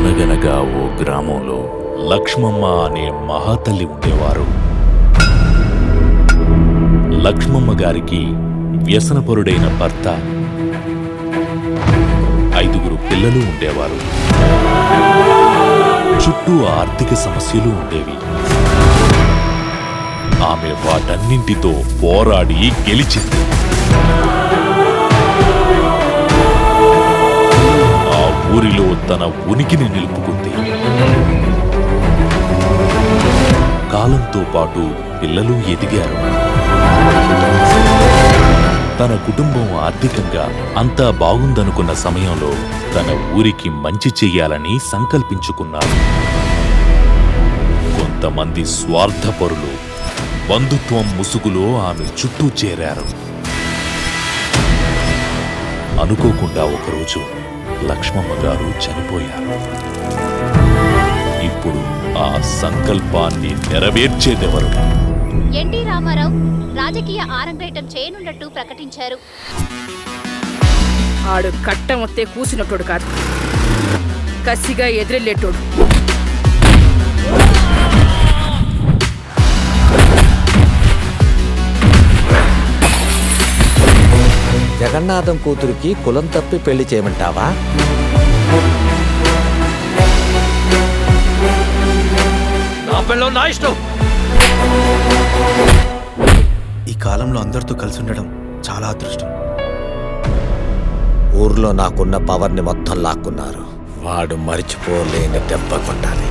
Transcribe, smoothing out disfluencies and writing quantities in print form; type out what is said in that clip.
అనగనగా ఓ గ్రామంలో లక్ష్మమ్మ అనే మహాతల్లి ఉండేవారు. లక్ష్మమ్మ గారికి వ్యసనపరుడైన భర్త, 5 పిల్లలు ఉండేవారు. చుట్టూ ఆర్థిక సమస్యలు ఉండేవి. ఆమె వాటన్నింటితో పోరాడి గెలిచింది. ఆ ఊరిలో తన ఉనికిని నిలుపుకుంది. కాలంతో పాటు పిల్లలు ఎదిగారు. తన కుటుంబం ఆర్థికంగా అంతా బాగుందనుకున్న సమయంలో తన ఊరికి మంచి చెయ్యాలని సంకల్పించుకున్నారు. కొంతమంది స్వార్థపరులు బంధుత్వం ముసుగులో ఆమె చుట్టూ చేరారు. అనుకోకుండా ఒకరోజు లక్ష్మమ్మ గారు చనిపోయారు. ఇప్పుడు ఆ సంకల్పాన్ని నెరవేర్చేదెవరు? ఎన్టీ రామారావు రాజకీయ ఆరంగేటం చేయనున్నట్టు ప్రకటించారు. ఆడు కట్టమొత్తే కూసినట్టోడు కాదు, కసిగా ఎదురెళ్ళేటోడు. జగన్నాథం కూతురికి కులం తప్పి పెళ్లి చేయమంటావా? నా పెళ్ళం నా ఇష్టం. ఈ కాలంలో అందరితో కలిసి ఉండడం చాలా అదృష్టం. ఊర్లో నాకున్న పవర్ని మొత్తం లాక్కున్నారు. వాడు మరిచిపోలేని దెబ్బ కొట్టాలి.